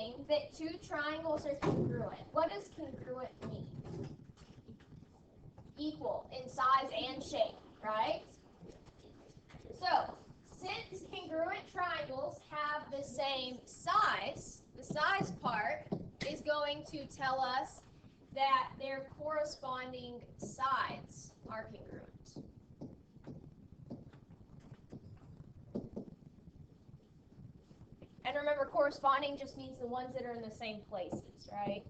saying that two triangles are congruent. What does congruent mean? Equal in size and shape, right? So, since congruent triangles have the same size, the size part is going to tell us that their corresponding sides are congruent. And remember, corresponding just means the ones that are in the same places, right?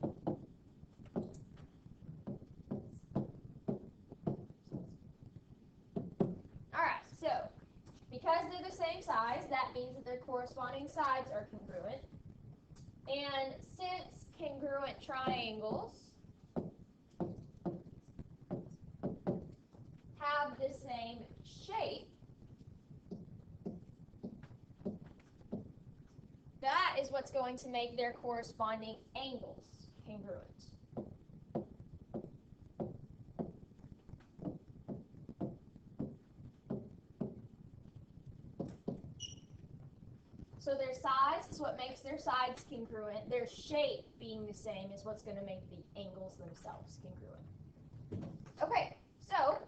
Alright, so because they're the same size, that means that their corresponding sides are congruent. And since congruent triangles have the same shape, that is what's going to make their corresponding angles congruent. So their size is what makes their sides congruent. Their shape being the same is what's going to make the angles themselves congruent. Okay, so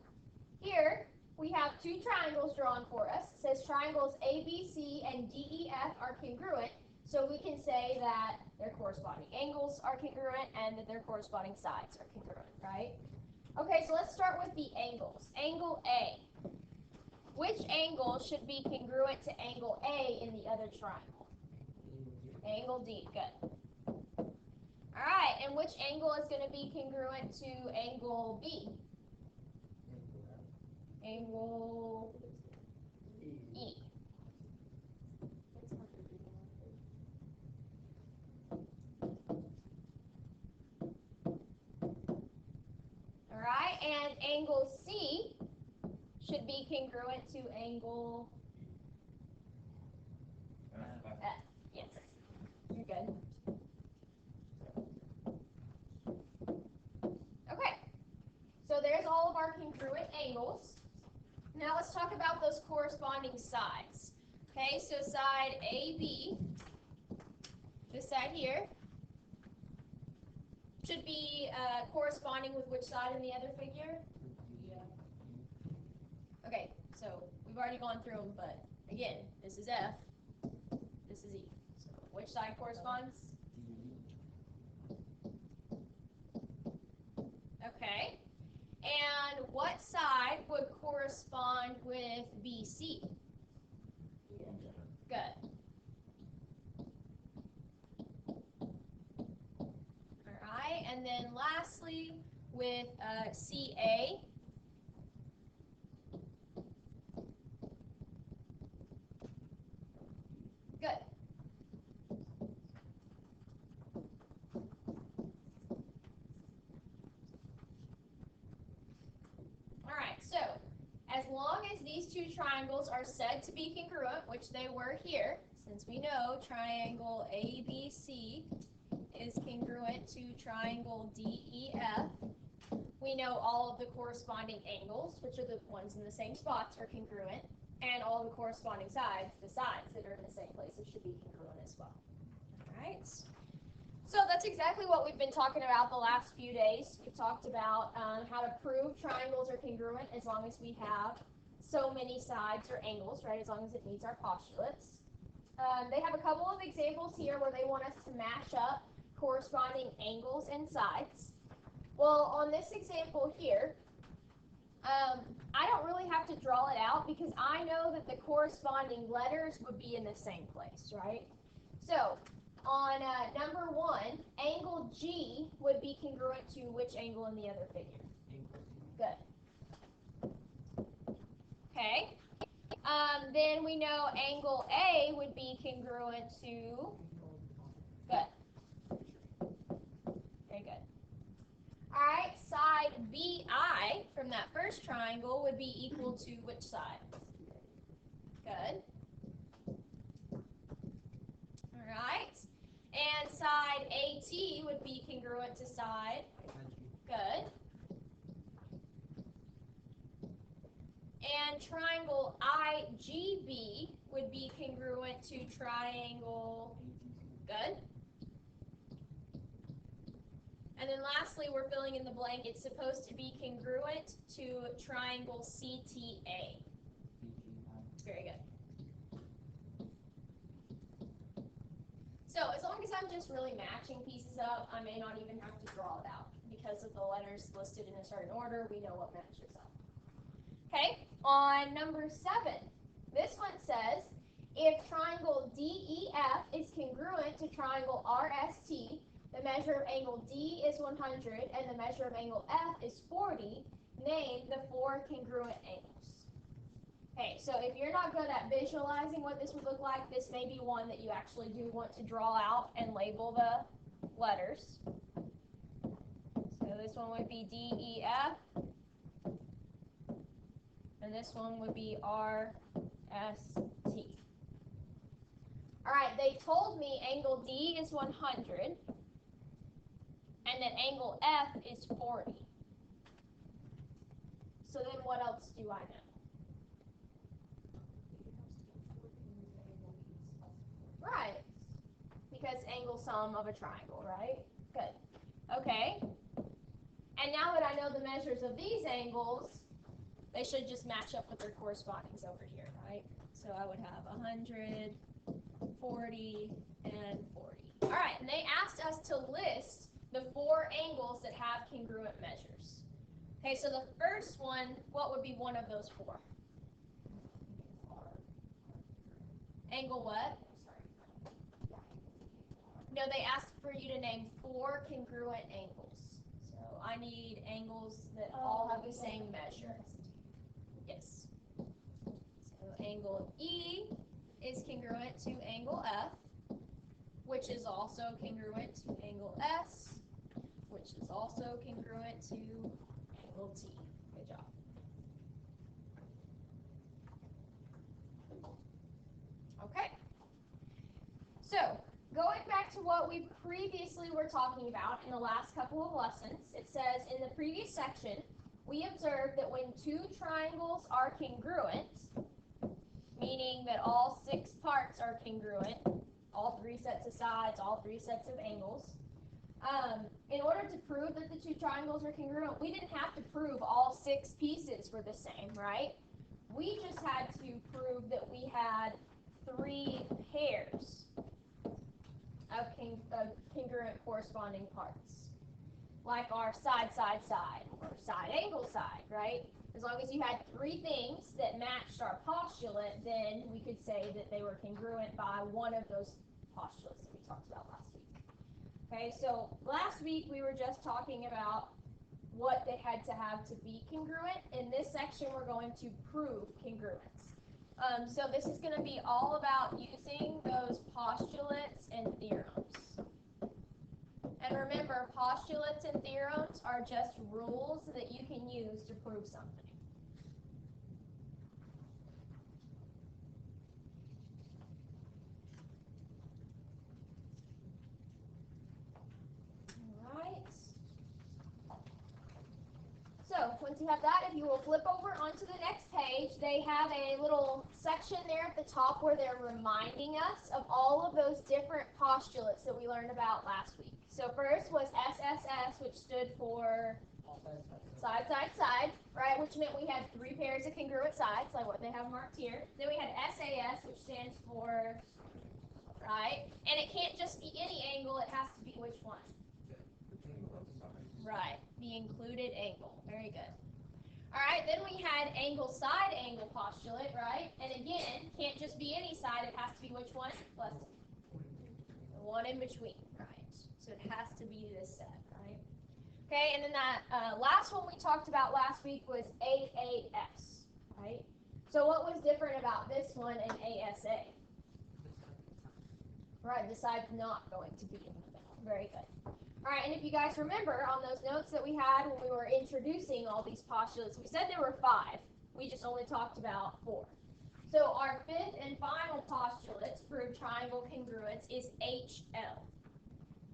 here we have two triangles drawn for us. It says triangles ABC and DEF are congruent. So we can say that their corresponding angles are congruent and that their corresponding sides are congruent, right? Okay, so let's start with the angles. Angle A. Which angle should be congruent to angle A in the other triangle? Angle D, good. All right, and which angle is going to be congruent to angle B? Angle E. All right, and angle C should be congruent to angle F. Yes, you're good. Okay, so there's all of our congruent angles. Now let's talk about those corresponding sides. Okay, so side AB, this side here, should be corresponding with which side in the other figure? Yeah. Okay, so we've already gone through them, but again, this is F, this is E. So which side corresponds? Okay. And what side would correspond with BC? Good. All right, and then lastly with CA. Good. All right, so as long as these two triangles are said to be congruent, which they were here, since we know triangle ABC is congruent to triangle DEF, we know all of the corresponding angles, which are the ones in the same spots, are congruent, and all the corresponding sides, the sides that are in the same places, should be congruent as well. All right. So that's exactly what we've been talking about the last few days. We've talked about how to prove triangles are congruent as long as we have so many sides or angles, right, as long as it meets our postulates. They have a couple of examples here where they want us to match up corresponding angles and sides. Well, on this example here, I don't really have to draw it out because I know that the corresponding letters would be in the same place, right? So on number 1, angle G would be congruent to which angle in the other figure? Good. Okay. Then we know angle A would be congruent to, good. Very good. All right, side BI from that first triangle would be equal to which side? Good. All right. And side AT would be congruent to side? Good. And triangle IGB would be congruent to triangle? Good. And then lastly, we're filling in the blank. It's supposed to be congruent to triangle CTA. Very good. So as long as I'm just really matching pieces up, I may not even have to draw it out. Because of the letters listed in a certain order, we know what matches up. Okay, on number 7, this one says, if triangle DEF is congruent to triangle RST, the measure of angle D is 100 and the measure of angle F is 40, name the 4 congruent angles. Okay, so if you're not good at visualizing what this would look like, this may be one that you actually do want to draw out and label the letters. So this one would be DEF, and this one would be RST. All right, they told me angle D is 100, and that angle F is 40. So then what else do I know? Right, because angle sum of a triangle, right? Good. Okay. And now that I know the measures of these angles, they should just match up with their correspondings over here, right? So I would have 100, 40, and 40. All right, and they asked us to list the 4 angles that have congruent measures. Okay, so the first one, what would be one of those 4? Angle what? No, they asked for you to name 4 congruent angles. So I need angles that all have the same measure. Yes. So angle E is congruent to angle F, which is also congruent to angle S, which is also congruent to angle T. Good job. Okay. So, going back to what we previously were talking about in the last couple of lessons, it says in the previous section, we observed that when 2 triangles are congruent, meaning that all 6 parts are congruent, all 3 sets of sides, all 3 sets of angles, in order to prove that the 2 triangles are congruent, we didn't have to prove all 6 pieces were the same, right? We just had to prove that we had 3 pairs of congruent corresponding parts, like our side, side, side, or side, angle, side, right? As long as you had 3 things that matched our postulate, then we could say that they were congruent by one of those postulates that we talked about last week. Okay, so last week we were just talking about what they had to have to be congruent. In this section, we're going to prove congruence. So this is going to be all about using those postulates and theorems. And remember, postulates and theorems are just rules that you can use to prove something. All right. So once you have that, if you will flip over onto the next page, they have a little section there at the top where they're reminding us of all of those different postulates that we learned about last week. So first was SSS, which stood for side, side, side, right? Which meant we had 3 pairs of congruent sides, like what they have marked here. Then we had SAS, which stands for, right? And it can't just be any angle, it has to be which one? Right, the included angle. Very good. All right, then we had angle side angle postulate, right? And again, can't just be any side, it has to be which one? Left. The one in between, right? So it has to be this set, right? Okay, and then that last one we talked about last week was AAS, right? So what was different about this one and ASA? Right, the side's not going to be in the middle. Very good. All right, and if you guys remember on those notes that we had when we were introducing all these postulates, we said there were 5. We just only talked about 4. So our 5th and final postulate to prove triangle congruence is HL.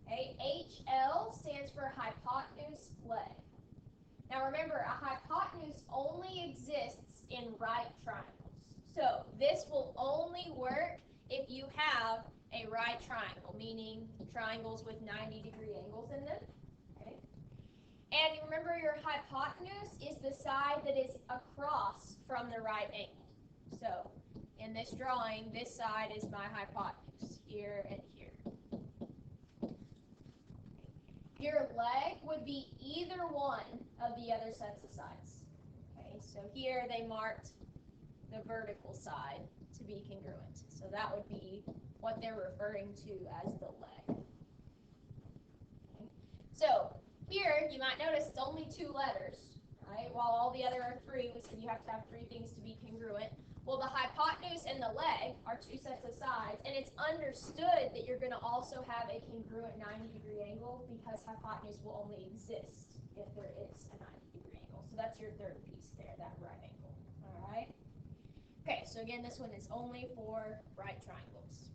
Okay, HL stands for hypotenuse play. Now remember, a hypotenuse only exists in right triangles. So this will only work if you have a right triangle, meaning triangles with 90-degree angles in them. Okay. And you remember your hypotenuse is the side that is across from the right angle. So in this drawing, this side is my hypotenuse, here and here. Your leg would be either one of the other sets of sides. Okay, so here they marked the vertical side to be congruent. So that would be what they're referring to as the leg. Okay. So here you might notice it's only 2 letters, right? While all the other are 3, we said you have to have 3 things to be congruent. Well, the hypotenuse and the leg are 2 sets of sides, and it's understood that you're going to also have a congruent 90-degree angle because hypotenuse will only exist if there is a 90-degree angle. So that's your third piece there, that right angle. All right? Okay, so again, this one is only for right triangles.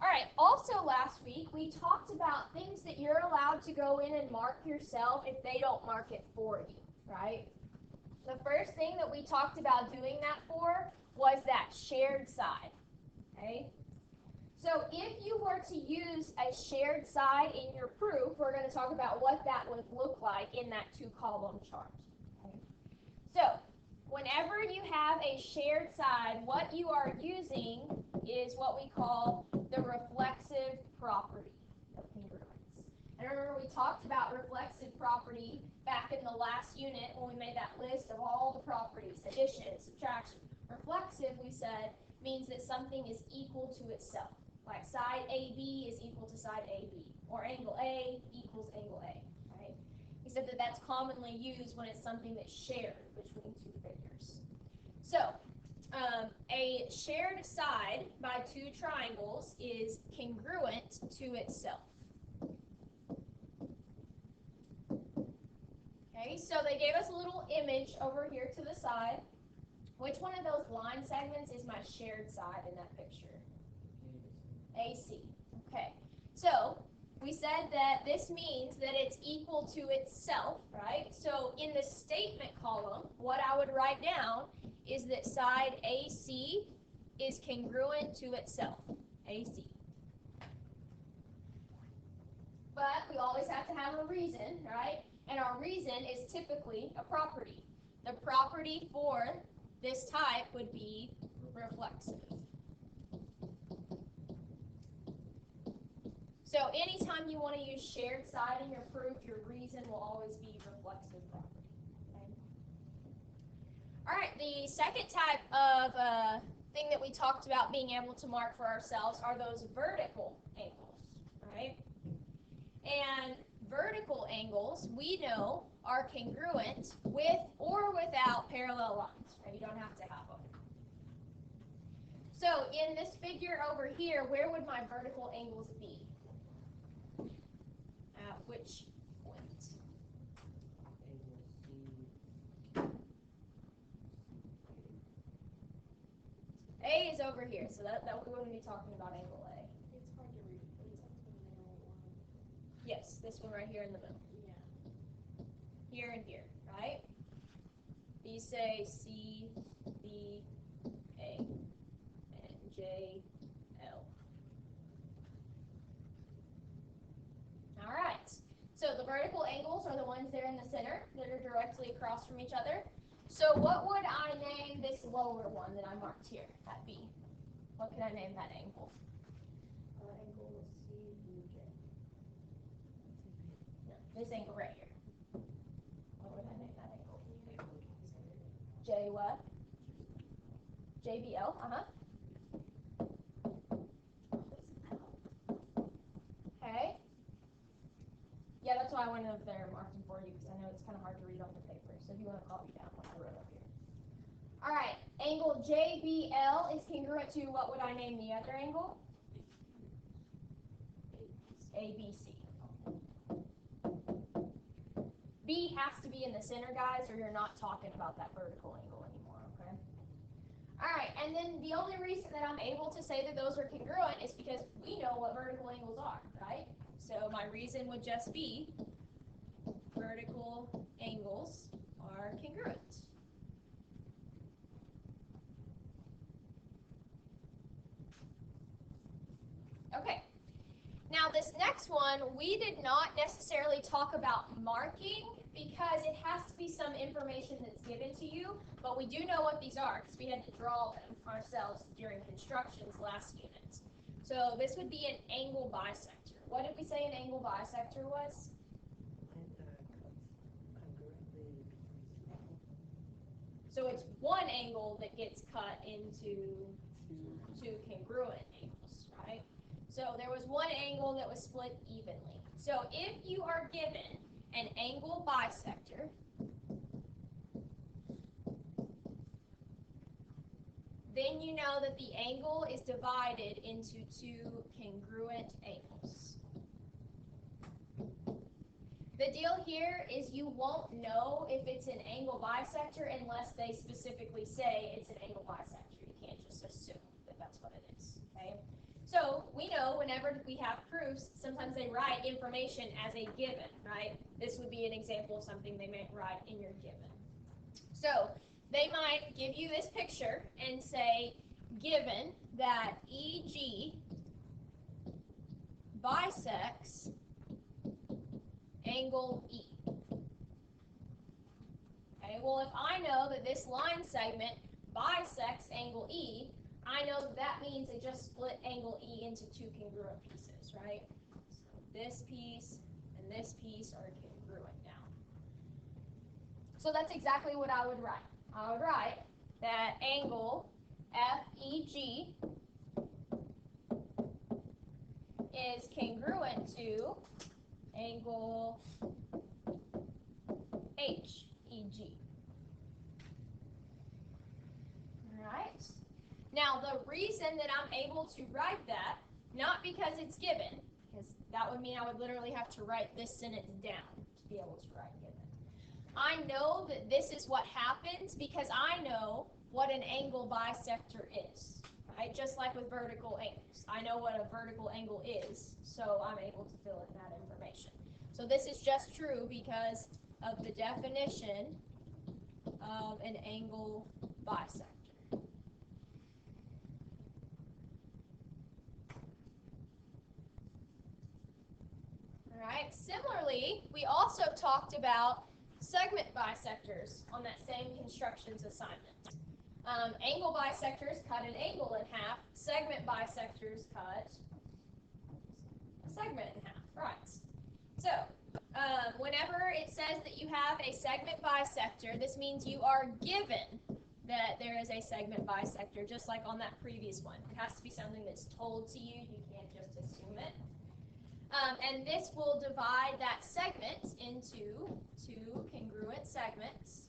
All right, also last week we talked about things that you're allowed to go in and mark yourself if they don't mark it for you, right? The first thing that we talked about doing that for was that shared side, okay? So if you were to use a shared side in your proof, we're going to talk about what that would look like in that 2-column chart, okay? So whenever you have a shared side, what you are using is what we call the reflexive property of congruence. And remember, we talked about reflexive property back in the last unit when we made that list of all the properties, addition, subtraction. Reflexive, we said, means that something is equal to itself. Like side AB is equal to side AB, or angle A equals angle A, right? Except that that's commonly used when it's something that's shared between 2 figures. So, a shared side by 2 triangles is congruent to itself. Okay, so they gave us a little image over here to the side. Which one of those line segments is my shared side in that picture? AC. Okay, so we said that this means that it's equal to itself, right? So in the statement column, what I would write down is that side AC is congruent to itself, AC. But we always have to have a reason, right? And our reason is typically a property. The property for this type would be reflexive. So anytime you want to use shared side in your proof, your reason will always be reflexive property. Okay? All right, the second type of thing that we talked about being able to mark for ourselves are those vertical angles, right? And vertical angles, we know, are congruent with or without parallel lines, right? You don't have to have them. So in this figure over here, where would my vertical angles be? At which point? A is over here, so that we wouldn't be talking about angle A. It's hard to read, but it's up to the middle one. Yes, this one right here in the middle. Yeah. Here and here, right? These say C, B, A, and J, L. All right. So the vertical angles are the ones there in the center that are directly across from each other. So what would I name this lower one that I marked here, that B? What could I name that angle? Angle CUJ. No, this angle right here. What would I name that angle? J what? JBL, Okay. Yeah, that's why I went up there and marked them for you, because I know it's kind of hard to read on the paper. So if you want to copy down what I wrote up here. All right, angle JBL is congruent to, what would I name the other angle? ABC. B has to be in the center, guys, or you're not talking about that vertical angle anymore, okay? All right, and then the only reason that I'm able to say that those are congruent is because we know what vertical angles are, right? So my reason would just be vertical angles are congruent. Okay. Now this next one, we did not necessarily talk about marking because it has to be some information that's given to you, but we do know what these are because we had to draw them ourselves during constructions last unit. So this would be an angle bisector. What did we say an angle bisector was? So it's one angle that gets cut into two congruent angles, right? So there was one angle that was split evenly. So if you are given an angle bisector, then you know that the angle is divided into two congruent angles. The deal here is you won't know if it's an angle bisector unless they specifically say it's an angle bisector. You can't just assume that that's what it is, okay? So we know whenever we have proofs, sometimes they write information as a given, right? This would be an example of something they might write in your given. So they might give you this picture and say, given that EG bisects angle E. Okay, well, if I know that this line segment bisects angle E, I know that means it just split angle E into two congruent pieces, right? So this piece and this piece are congruent now. So that's exactly what I would write. I would write that angle FEG is congruent to angle HEG. Alright. Now the reason that I'm able to write that, not because it's given, because that would mean I would literally have to write this sentence down to be able to write given. I know that this is what happens because I know what an angle bisector is. Right? Just like with vertical angles. I know what a vertical angle is, so I'm able to fill in that information. So this is just true because of the definition of an angle bisector. Alright, similarly, we also talked about segment bisectors on that same constructions assignment. Angle bisectors cut an angle in half. Segment bisectors cut a segment in half. Right. So, whenever it says that you have a segment bisector, this means you are given that there is a segment bisector, just like on that previous one. It has to be something that's told to you. You can't just assume it. And this will divide that segment into two congruent segments.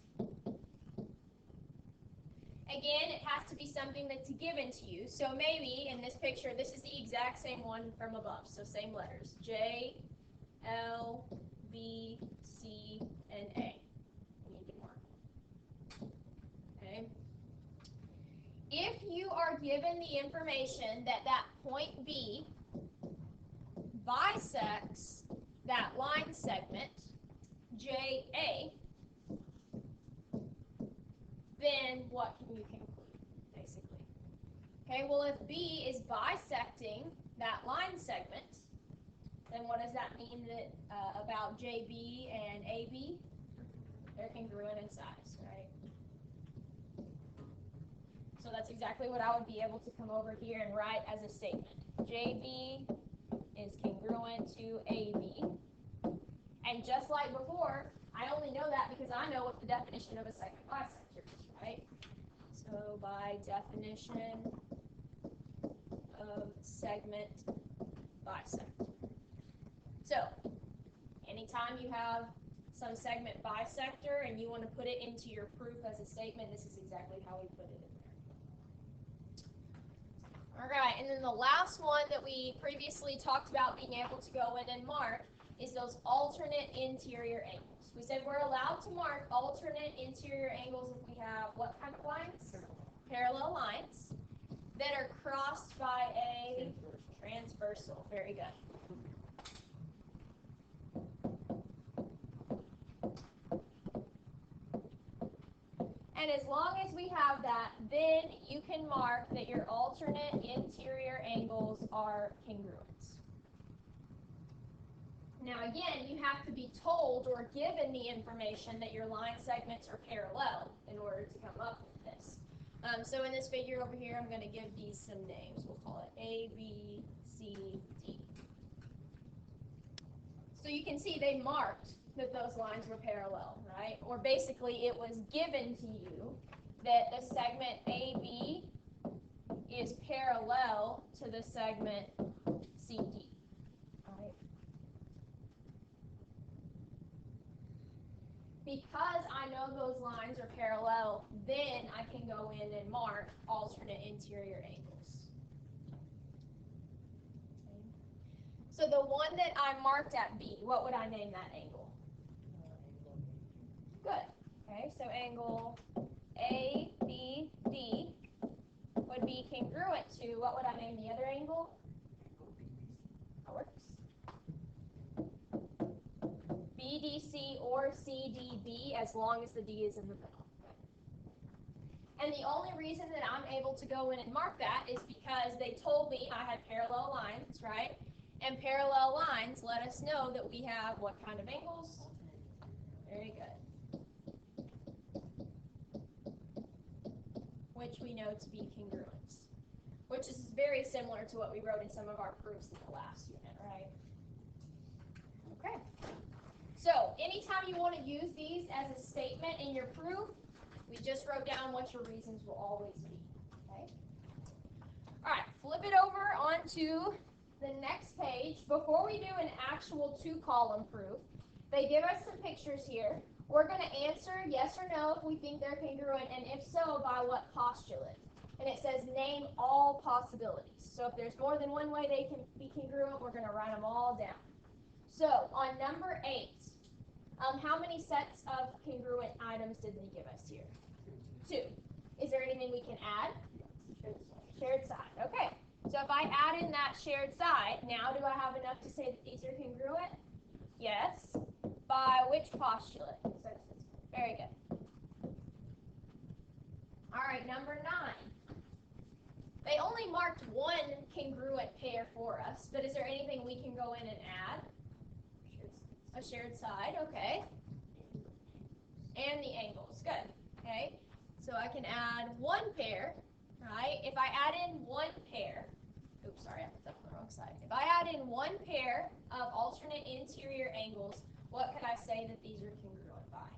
Again, it has to be something that's given to you. So maybe in this picture, this is the exact same one from above. So same letters, J, L, B, C, and A. We need more. Okay. If you are given the information that that point B bisects that line segment, JA, then what can you conclude, basically? Okay, well, if B is bisecting that line segment, then what does that mean that, about JB and AB? They're congruent in size, right? So that's exactly what I would be able to come over here and write as a statement. JB is congruent to AB. And just like before, I only know that because I know what the definition of a segment bisector is, right? So by definition of segment bisector. So anytime you have some segment bisector and you want to put it into your proof as a statement, this is exactly how we put it in there. All right, and then the last one that we previously talked about being able to go in and mark is those alternate interior angles. We said we're allowed to mark alternate interior angles if we have what kind of lines? Parallel lines that are crossed by a transversal. Very good. And as long as we have that, then you can mark that your alternate interior angles are congruent. Now again, you have to be told or given the information that your line segments are parallel in order to come up with this. So in this figure over here, I'm going to give these some names. We'll call it A, B, C, D. So you can see they marked that those lines were parallel, right? Or basically it was given to you that the segment AB is parallel to the segment CD, right? Because I know those lines are parallel, then I can go in and mark alternate interior angles. Okay. So the one that I marked at B, what would I name that angle? Good. Okay, so angle ABD would be congruent to, what would I name the other angle? That works. BDC or CDB, as long as the D is in the middle. And the only reason that I'm able to go in and mark that is because they told me I had parallel lines, right? And parallel lines let us know that we have what kind of angles? Very good. Which we know to be congruent, which is very similar to what we wrote in some of our proofs in the last unit, right? Okay. So anytime you want to use these as a statement in your proof, we just wrote down what your reasons will always be. Okay. All right, flip it over onto the next page. Before we do an actual 2-column proof, they give us some pictures here. We're going to answer yes or no if we think they're congruent, and if so, by what postulate. And it says name all possibilities. So if there's more than one way they can be congruent, we're going to write them all down. So on number 8, how many sets of congruent items did they give us here? 2. Is there anything we can add? Shared side. Okay. So if I add in that shared side, now do I have enough to say that these are congruent? Yes. By which postulate? Very good. All right, number 9. They only marked one congruent pair for us, but is there anything we can go in and add? A shared side, okay. And the angles, good. Okay, so I can add one pair, right? If I add in one pair, oops, sorry, I put that on the wrong side. If I add in one pair of alternate interior angles, what could I say that these are congruent by?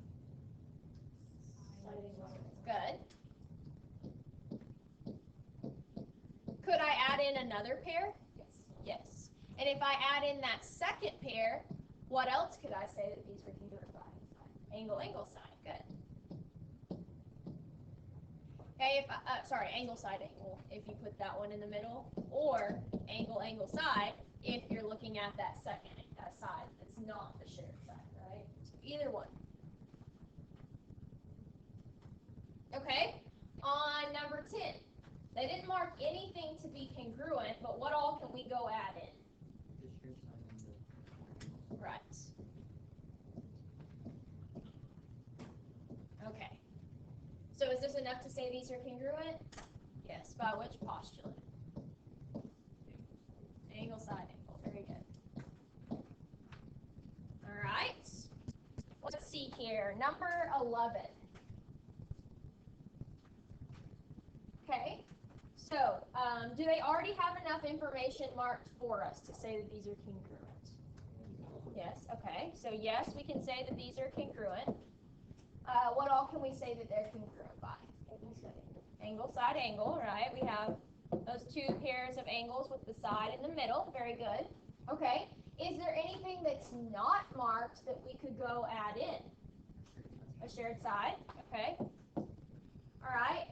Good. Could I add in another pair? Yes. Yes. And if I add in that second pair, what else could I say that these are congruent by? Angle, angle, side. Good. Okay, if angle, side, angle, if you put that one in the middle, or angle, angle, side, if you're looking at that second side that's not the shared side, right? So either one. Okay, on number 10, they didn't mark anything to be congruent, but what all can we go add in? Right. Okay. So is this enough to say these are congruent? Yes. By which postulate? Angle, side, angle. Very good. All right. Let's see here. Number 11. Okay. So, do they already have enough information marked for us to say that these are congruent? Yes, okay. So yes, we can say that these are congruent. What all can we say that they're congruent by? Angle, side, angle, right? We have those 2 pairs of angles with the side in the middle. Very good. Okay. Is there anything that's not marked that we could go add in? A shared side. Okay. All right.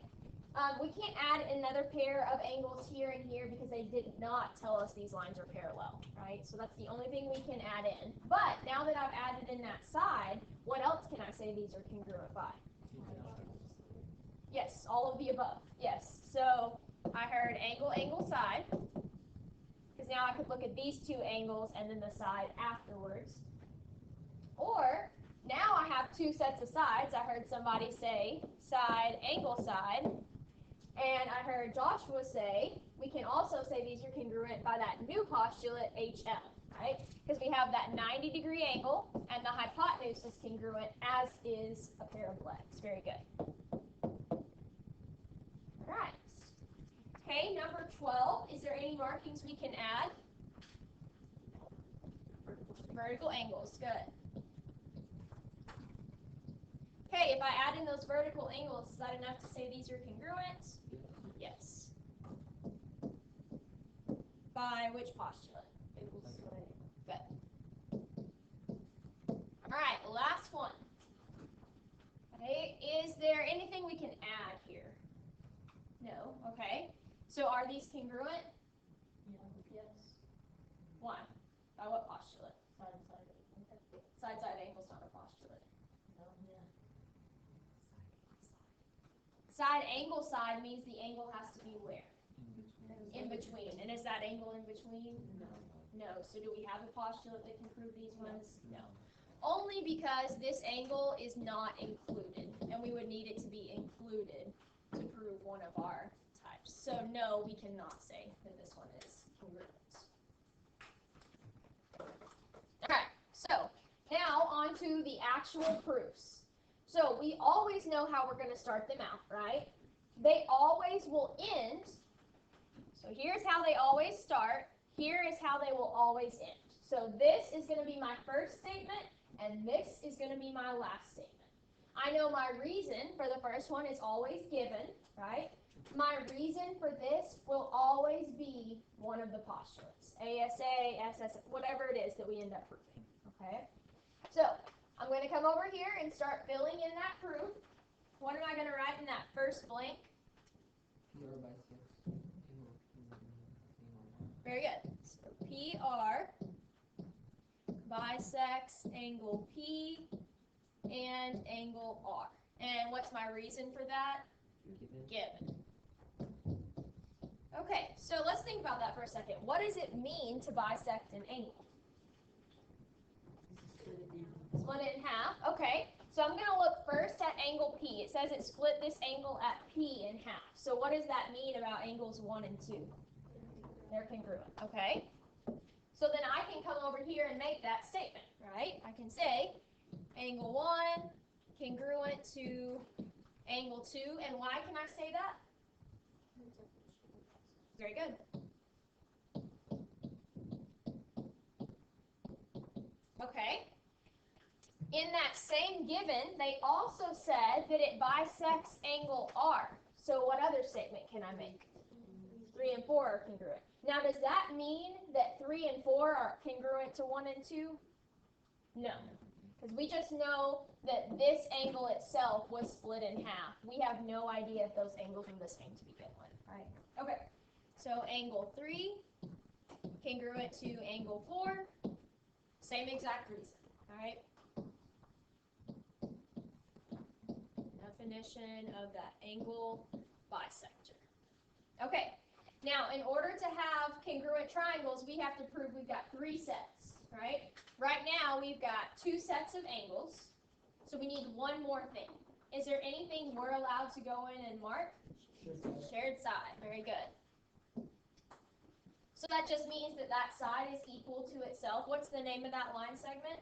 We can't add another pair of angles here and here because they did not tell us these lines are parallel, right? So that's the only thing we can add in. But now that I've added in that side, what else can I say these are congruent by? Yes, all of the above. Yes. So I heard angle, angle, side. Because now I could look at these 2 angles and then the side afterwards. Or now I have 2 sets of sides. I heard somebody say side, angle, side. And I heard Joshua say, we can also say these are congruent by that new postulate, HF, right? Because we have that 90-degree angle, and the hypotenuse is congruent, as is a pair of legs. Very good. All right. Okay, number 12. Is there any markings we can add? Vertical angles. Good. Okay, if I add in those vertical angles, is that enough to say these are congruent? Yes. By which postulate? Good. All right, last one. Okay, is there anything we can add here? No. Okay. So are these congruent? Yes. Why? By what postulate? Side. Side angle's not a postulate. No, yeah. Side angle side means the angle has to be where? In between. And is that angle in between? No. No. So do we have a postulate that can prove these ones? No. Only because this angle is not included, and we would need it to be included to prove one of our types. So no, we cannot say that this one is congruent. Alright, so now on to the actual proofs. So we always know how we're going to start them out, right? They always will end. So here's how they always start. Here is how they will always end. So this is going to be my first statement, and this is going to be my last statement. I know my reason for the first one is always given, right? My reason for this will always be one of the postulates. ASA, SS, whatever it is that we end up proving, okay? So I'm going to come over here and start filling in that proof. What am I going to write in that first blank? Very good. So PR bisects angle P and angle R. And what's my reason for that? Given. Okay, so let's think about that for a second. What does it mean to bisect an angle? Split it in half. Okay, so I'm going to look first at angle P. It says it split this angle at P in half. So what does that mean about angles 1 and 2? They're congruent, okay? So then I can come over here and make that statement, right? I can say angle 1 congruent to angle 2, and why can I say that? Very good. Okay. In that same given, they also said that it bisects angle R. So what other statement can I make? 3 and 4 are congruent. Now, does that mean that 3 and 4 are congruent to 1 and 2? No. Because we just know that this angle itself was split in half. We have no idea if those angles are the same to begin with, right? Okay. So angle 3 congruent to angle 4. Same exact reason, all right? Definition of that angle bisector. Okay, now in order to have congruent triangles, we have to prove we've got 3 sets, right? Right now, we've got 2 sets of angles, so we need one more thing. Is there anything we're allowed to go in and mark? Shared side, very good. So that just means that that side is equal to itself. What's the name of that line segment?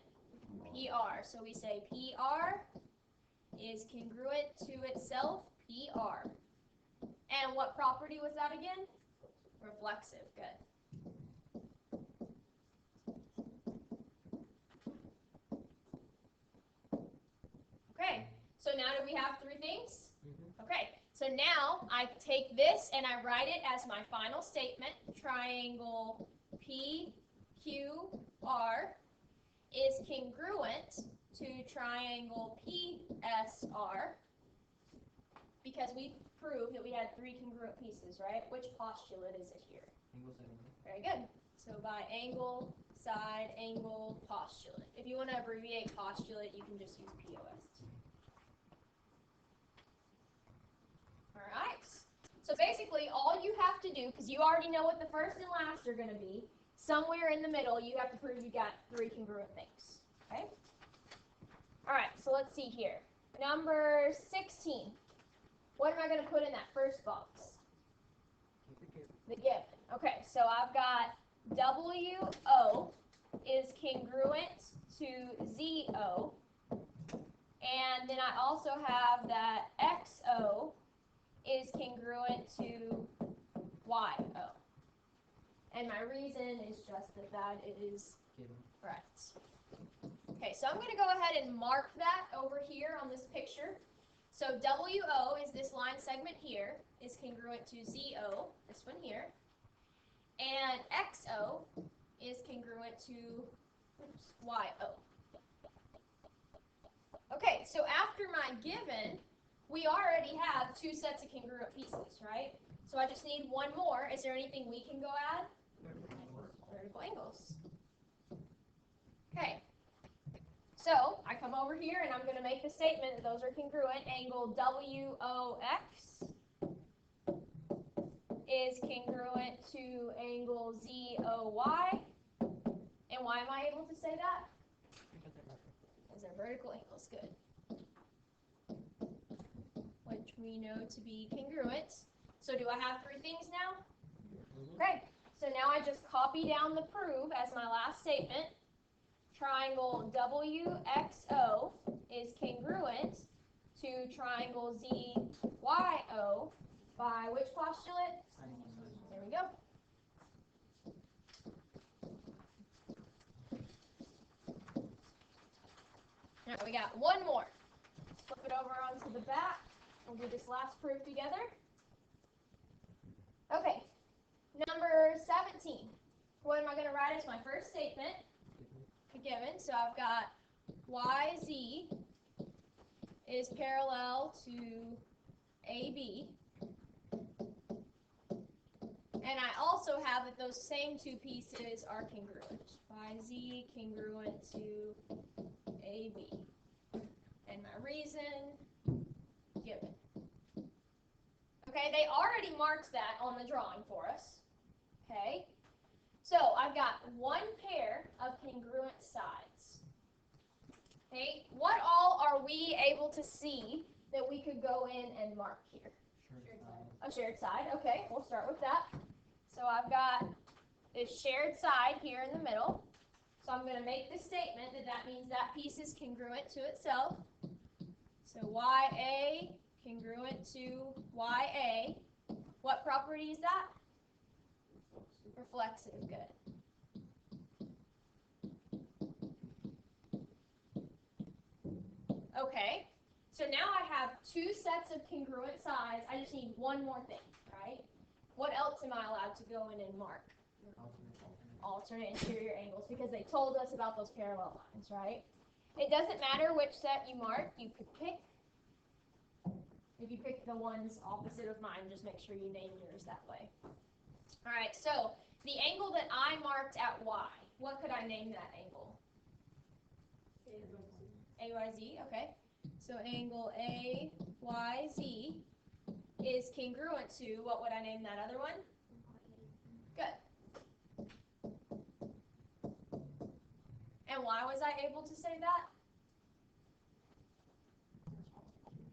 PR. So we say PR is congruent to itself, PR. And what property was that again? Reflexive, good. Okay, so now do we have 3 things? Okay, so now I take this and I write it as my final statement. Triangle PQR is congruent to triangle PSR because we proved that we had 3 congruent pieces, right? Which postulate is it here? Very good. So by angle, side, angle, postulate. If you want to abbreviate postulate, you can just use POST. All right. So basically, all you have to do, because you already know what the first and last are going to be, somewhere in the middle, you have to prove you got 3 congruent things. Okay? All right, so let's see here. Number 16. What am I going to put in that first box? The given. Okay, so I've got WO is congruent to ZO. And then I also have that XO is congruent to YO. And my reason is just that is correct. Okay, so I'm going to go ahead and mark that over here on this picture. So WO is this line segment here, is congruent to ZO, this one here. And XO is congruent to YO. Okay, so after my given, we already have two sets of congruent pieces, right? So I just need one more. Is there anything we can go add? Vertical angles. Okay. So I come over here and I'm going to make the statement that those are congruent. Angle WOX is congruent to angle ZOY. And why am I able to say that? Because they're vertical angles. Good. Which we know to be congruent. So do I have three things now? Okay. So now I just copy down the prove as my last statement. Triangle WXO is congruent to triangle ZYO by which postulate? There we go. All right, we got one more. Flip it over onto the back. We'll do this last proof together. Okay, number 17. What am I going to write as my first statement? Given. So I've got YZ is parallel to AB. And I also have that those same two pieces are congruent. YZ congruent to AB. And my reason, given. Okay, they already marked that on the drawing for us. Okay. So I've got one pair of congruent sides. Okay, what all are we able to see that we could go in and mark here? A shared side. Okay, we'll start with that. So I've got this shared side here in the middle. So I'm going to make the statement that that means that piece is congruent to itself. So YA congruent to YA. What property is that? Reflexive, good. Okay, so now I have two sets of congruent sides. I just need one more thing, right? What else am I allowed to go in and mark? Alternate interior angles, because they told us about those parallel lines, right? It doesn't matter which set you mark. You could pick, if you pick the ones opposite of mine, just make sure you name yours that way. All right, so the angle that I marked at Y, what could I name that angle? AYZ, okay. So angle AYZ is congruent to, what would I name that other one? Good. And why was I able to say that?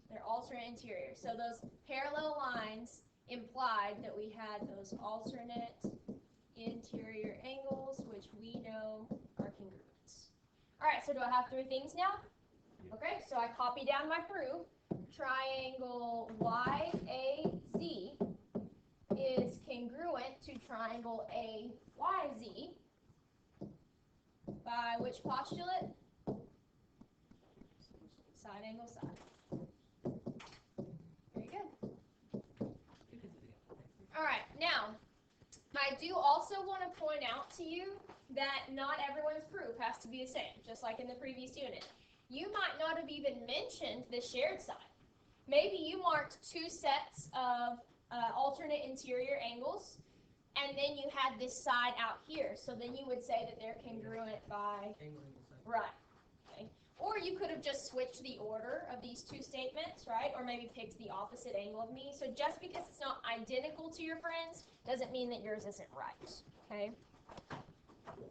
They're alternate interior. So those parallel lines implied that we had those alternate interior angles, which we know are congruent. All right, so do I have three things now? Okay, so I copy down my proof. Triangle YAZ is congruent to triangle AYZ by which postulate? Side angle side. Very good. All right, now, I do also want to point out to you that not everyone's proof has to be the same, just like in the previous unit. You might not have even mentioned the shared side. Maybe you marked two sets of alternate interior angles, and then you had this side out here. So then you would say that they're congruent by, right. Okay. Or you could have just switched the order of these two statements, right? Or maybe picked the opposite angle of me. So just because it's not identical to your friends doesn't mean that yours isn't right, okay?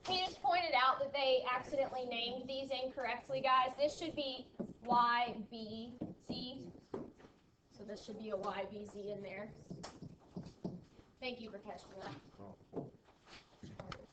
He just pointed out that they accidentally named these incorrectly, guys. This should be YBZ. So this should be a YBZ in there. Thank you for catching that.